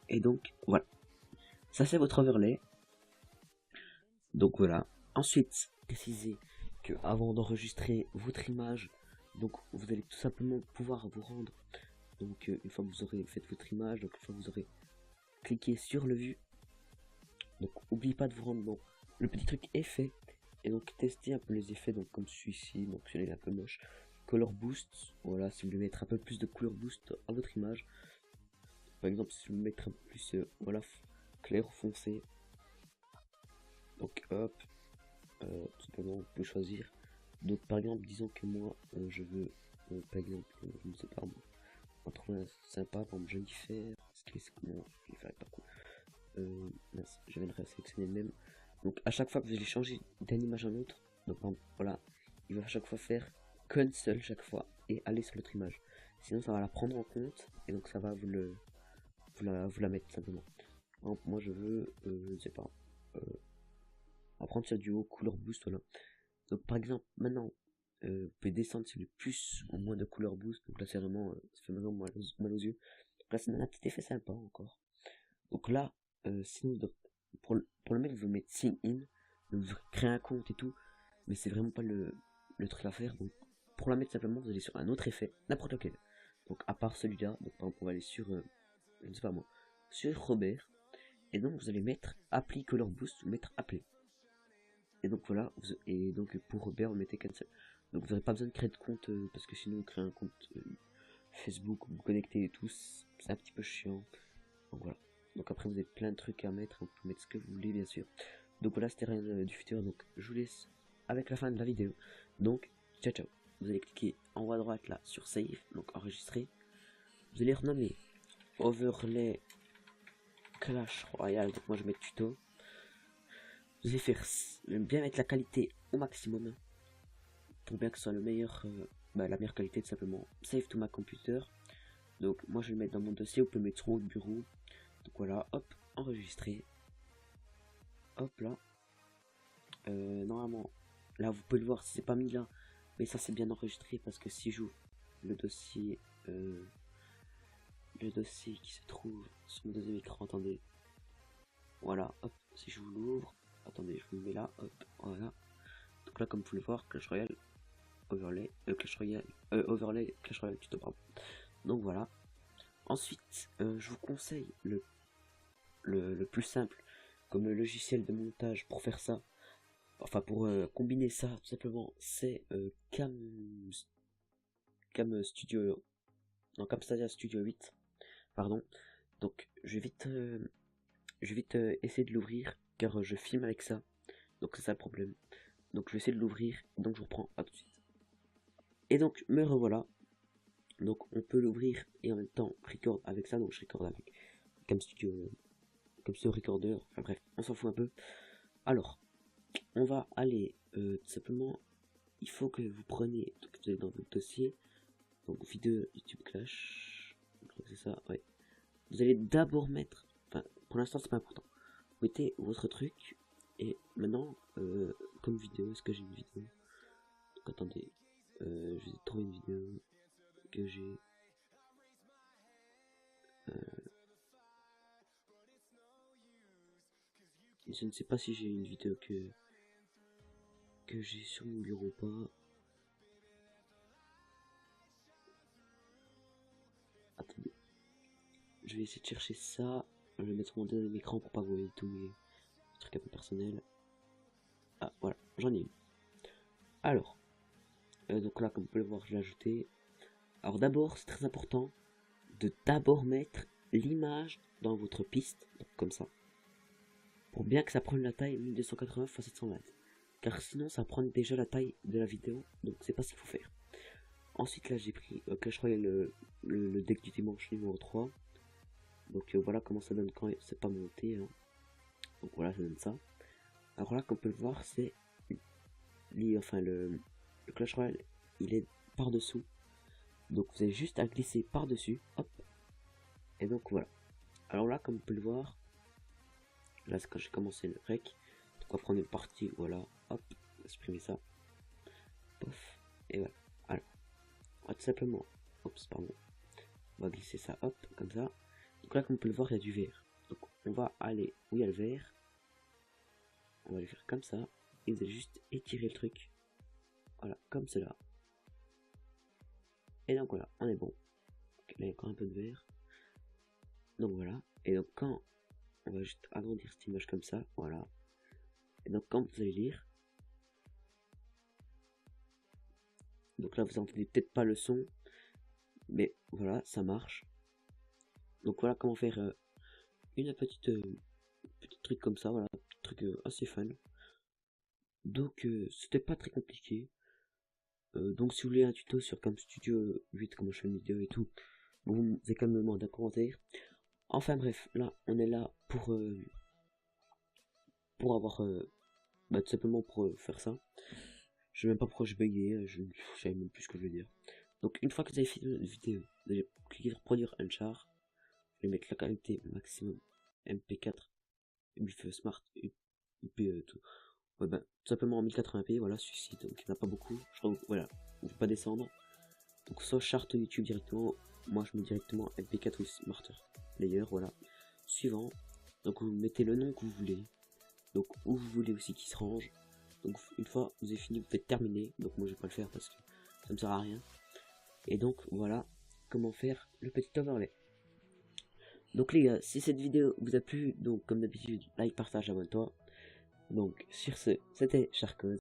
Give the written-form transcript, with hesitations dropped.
Et donc voilà, ça c'est votre overlay. Donc voilà. Ensuite, précisez que avant d'enregistrer votre image, donc vous allez tout simplement pouvoir vous rendre. Donc une fois que vous aurez fait votre image, donc une fois que vous aurez cliqué sur le vue, donc n'oubliez pas de vous rendre dans le petit truc effet et donc tester un peu les effets, donc comme celui-ci, donc celui-là est un peu moche. Color boost, voilà, si vous voulez mettre un peu plus de color boost à votre image, par exemple si vous voulez mettre un peu plus voilà, clair ou foncé, donc hop, tout simplement vous pouvez choisir. Donc par exemple disons que moi je veux par exemple je ne sais pas moi, on trouve un sympa par exemple Jennifer, c'est comment Jennifer est pas cool, je viens de résélectionner le même. Donc à chaque fois que vous allez changer d'une image à l'autre, donc voilà, il va à chaque fois faire cancel chaque fois et aller sur l'autre image. Sinon ça va la prendre en compte et donc ça va vous la mettre simplement. Donc, moi je veux, je ne sais pas, on va prendre sur du haut couleur boost, voilà. Donc par exemple maintenant, vous pouvez descendre sur le plus ou moins de couleur boost. Donc là c'est vraiment, ça fait vraiment mal aux yeux. Donc là c'est un petit effet sympa encore. Donc là, sinon pour le mettre vous mettez sign in, donc vous créez un compte et tout, mais c'est vraiment pas le truc à faire. Donc pour la mettre simplement vous allez sur un autre effet, n'importe lequel. Donc à part celui-là, donc par exemple on va aller sur, je ne sais pas moi, sur Robert, et donc vous allez mettre apply color boost ou mettre apply. Et donc voilà, et donc pour Robert vous mettez cancel. Donc vous n'aurez pas besoin de créer de compte parce que sinon vous créez un compte Facebook, vous connectez et tout, c'est un petit peu chiant. Donc voilà. Donc après vous avez plein de trucs à mettre, vous pouvez mettre ce que vous voulez bien sûr. Donc voilà, c'était rien du futur, donc je vous laisse avec la fin de la vidéo. Donc ciao ciao. Vous allez cliquer en haut à droite là sur save, donc enregistrer. Vous allez renommer overlay Clash Royale, donc moi je mets tuto. Vous allez faire bien mettre la qualité au maximum pour bien que ce soit le meilleur, la meilleure qualité tout simplement. Save to my computer. Donc moi je vais le mettre dans mon dossier, vous pouvez mettre sur votre bureau. Donc voilà, hop, enregistrer. Hop là. Normalement, là vous pouvez le voir si c'est pas mis là, mais ça c'est bien enregistré parce que si j'ouvre le dossier qui se trouve sur mon deuxième écran, attendez. Voilà, hop, si je vous l'ouvre, attendez, je vous le mets là, hop, voilà. Donc là comme vous pouvez le voir, Clash Royale, overlay, overlay, Clash Royale tuto, pardon. Donc voilà. Ensuite, je vous conseille le plus simple comme le logiciel de montage pour faire ça, enfin pour combiner ça tout simplement, c'est Camtasia Studio 8, pardon. Donc je vais vite essayer de l'ouvrir car je filme avec ça, donc c'est ça le problème. Donc je vais essayer de l'ouvrir, donc je vous reprends à tout de suite. Et donc me revoilà. Donc on peut l'ouvrir et en même temps record avec ça, donc je record avec Camstudio, comme ce recorder, enfin bref, on s'en fout un peu. Alors, on va aller tout simplement, il faut que vous preniez, donc vous allez dans votre dossier, donc vidéo YouTube Clash, je crois que c'est ça, ouais. Vous allez d'abord mettre, enfin pour l'instant c'est pas important, vous mettez votre truc, et maintenant, comme vidéo, est-ce que j'ai une vidéo? Donc attendez, je vais trouver une vidéo que j'ai. Je ne sais pas si j'ai une vidéo que j'ai sur mon bureau ou pas. Attendez. Je vais essayer de chercher ça. Je vais mettre mon deuxième écran pour pas vous voyez tous mes trucs un peu personnels. Ah voilà, j'en ai une. Alors, donc là comme vous pouvez le voir, je l'ai ajouté. Alors d'abord, c'est très important de d'abord mettre l'image dans votre piste, donc comme ça. Pour bien que ça prenne la taille 1280 x 720. Car sinon ça prend déjà la taille de la vidéo, donc c'est pas ce qu'il faut faire. Ensuite là j'ai pris Clash Royale le deck du dimanche numéro 3. Donc voilà comment ça donne quand c'est pas monté. Hein. Donc voilà, ça donne ça. Alors là, comme on peut le voir, c'est enfin le Clash Royale, il est par dessous. Donc vous avez juste à glisser par dessus, hop. Et donc voilà. Alors là, comme vous pouvez le voir, là c'est quand j'ai commencé le rec. Donc on va prendre une partie, voilà, hop, supprimer ça, pof, et voilà. Alors, on va tout simplement, oups, pardon, on va glisser ça, hop, comme ça. Donc là, comme on peut le voir, il y a du vert. Donc on va aller où il y a le vert. On va le faire comme ça. Et vous allez juste étirer le truc. Voilà, comme cela. Et donc voilà, on est bon. Donc, là, il y a encore un peu de vert. Donc voilà. Et donc quand on va juste agrandir cette image comme ça, voilà. Et donc quand vous allez lire, donc là vous entendez peut-être pas le son, mais voilà, ça marche. Donc voilà comment faire une petite truc comme ça, voilà, petit truc assez fun. Donc c'était pas très compliqué. Donc si vous voulez un tuto sur Camstudio 8, comment je fais une vidéo et tout, vous avez quand même demandé un commentaire. Enfin bref, là on est là pour avoir bah, tout simplement pour faire ça. Je sais même pas pourquoi je buguais, je savais même plus ce que je veux dire. Donc une fois que vous avez fini la vidéo, vous allez cliquer sur produire un char. Je vais mettre la qualité maximum MP4, MIF Smart, UP tout. Ouais, ben, tout simplement en 1080p, voilà, celui-ci, donc il n'y en a pas beaucoup. Je crois que, voilà, on ne peut pas descendre. Donc soit charte YouTube directement, moi je mets directement MP4 ou Smarter Player, voilà. Suivant, donc vous mettez le nom que vous voulez, donc où vous voulez aussi qu'il se range. Donc une fois vous avez fini, vous faites terminer, donc moi je vais pas le faire parce que ça me sert à rien. Et donc voilà comment faire le petit overlay. Donc les gars, si cette vidéo vous a plu, donc comme d'habitude, like, partage, abonne-toi. Donc sur ce, c'était Charcos.